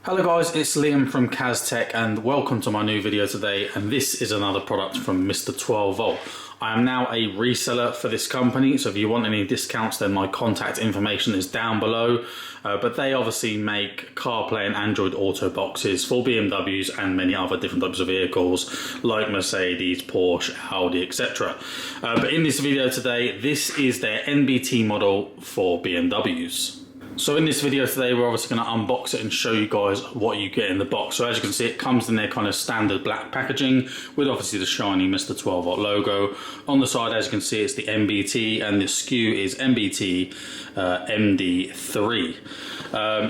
Hello guys, it's Liam from CazTech and welcome to my new video today, and this is another product from Mr12Volt. I am now a reseller for this company, so if you want any discounts then my contact information is down below, but they obviously make CarPlay and Android Auto boxes for BMWs and many other different types of vehicles like Mercedes, Porsche, Audi, etc. But in this video today, this is their NBT model for BMWs. So in this video today, we're obviously going to unbox it and show you guys what you get in the box. So as you can see, it comes in their kind of standard black packaging with obviously the shiny Mr12Volt logo. On the side, as you can see, it's the NBT and the SKU is NBT MD3.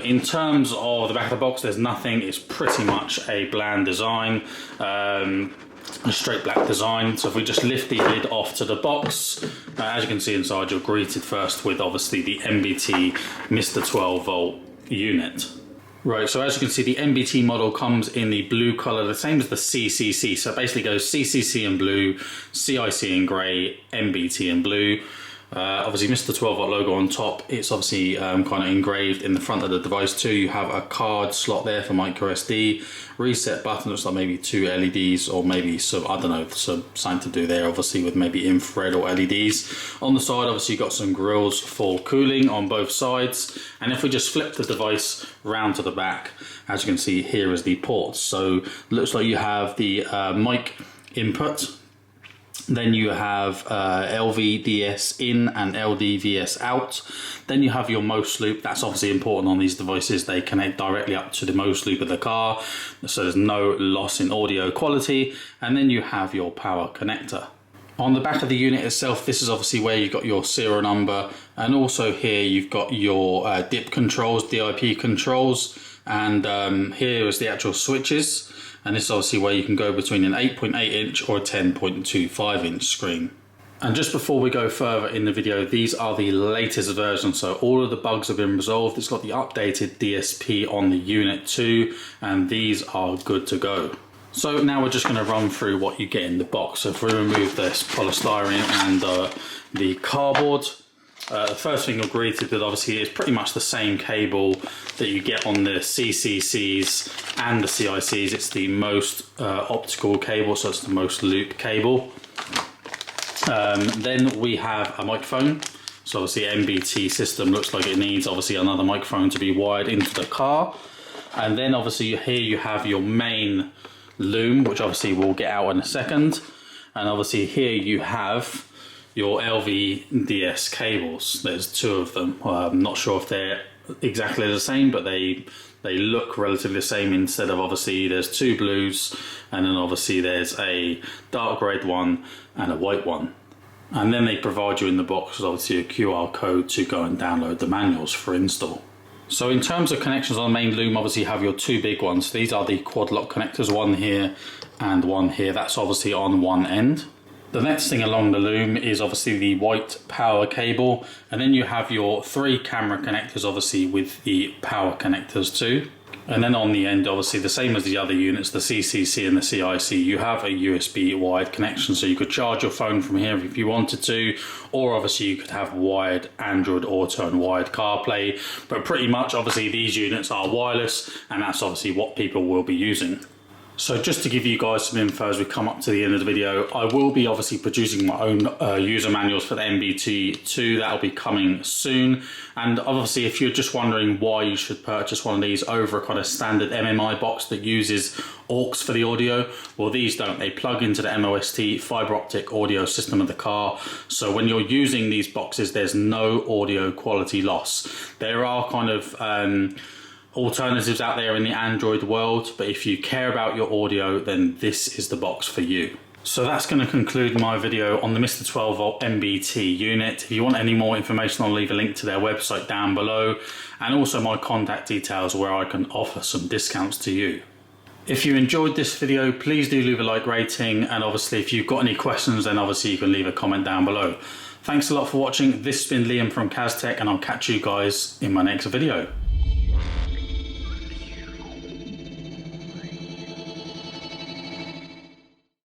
In terms of the back of the box, there's nothing. It's pretty much a bland design. A straight black design. So if we just lift the lid off to the box, as you can see inside, you're greeted first with obviously the NBT Mr12Volt unit. Right, so as you can see, the NBT model comes in the blue colour, the same as the CCC. So it basically goes CCC in blue, CIC in grey, NBT in blue. Obviously Mr12Volt logo on top. It's obviously kind of engraved in the front of the device too. You have a card slot there for micro SD, reset button, looks like maybe two LEDs or maybe some, I don't know, something to do there obviously with maybe infrared or LEDs. On the side obviously you've got some grills for cooling on both sides, and if we just flip the device round to the back, as you can see here is the ports. So looks like you have the mic input. Then you have LVDS in and LDVS out. Then you have your MOS loop. That's obviously important on these devices. They connect directly up to the MOS loop of the car, so there's no loss in audio quality. And then you have your power connector. On the back of the unit itself, this is obviously where you've got your serial number, and also here you've got your DIP controls, DIP controls, and here is the actual switches. And this is obviously where you can go between an 8.8 inch or a 10.25 inch screen. And just before we go further in the video, these are the latest versions, so all of the bugs have been resolved. It's got the updated DSP on the unit too, and these are good to go. So now we're just going to run through what you get in the box. So if we remove this polystyrene and the cardboard, the first thing you're greeted with obviously is pretty much the same cable that you get on the CCCs and the CICs. It's the most optical cable, so it's the most loop cable. Then we have a microphone. So obviously NBT system looks like it needs obviously another microphone to be wired into the car. And then obviously here you have your main loom, which obviously we'll get out in a second. And obviously here you have your LVDS cables. There's two of them. I'm not sure if they're exactly the same, but they look relatively the same. Instead of obviously there's two blues, and then obviously there's a dark red one and a white one. And then they provide you in the box with obviously a QR code to go and download the manuals for install. So in terms of connections on the main loom, obviously you have your two big ones. These are the quad lock connectors, one here and one here. That's obviously on one end. The next thing along the loom is obviously the white power cable, and then you have your three camera connectors obviously with the power connectors too. And then on the end, obviously the same as the other units, the CCC and the CIC, you have a USB wired connection, so you could charge your phone from here if you wanted to, or obviously you could have wired Android Auto and wired CarPlay, but pretty much obviously these units are wireless, and that's obviously what people will be using. So just to give you guys some info as we come up to the end of the video, I will be obviously producing my own user manuals for the NBT2. That'll be coming soon. And obviously if you're just wondering why you should purchase one of these over a kind of standard MMI box that uses aux for the audio, well these don't. They plug into the MOST fiber optic audio system of the car. So when you're using these boxes, there's no audio quality loss. There are kind of alternatives out there in the Android world, but if you care about your audio, then this is the box for you. So that's going to conclude my video on the Mr12Volt NBT unit. If you want any more information, I'll leave a link to their website down below, and also my contact details where I can offer some discounts to you. If you enjoyed this video, please do leave a like rating, and obviously if you've got any questions, then obviously you can leave a comment down below. Thanks a lot for watching. This has been Liam from CazTech, and I'll catch you guys in my next video.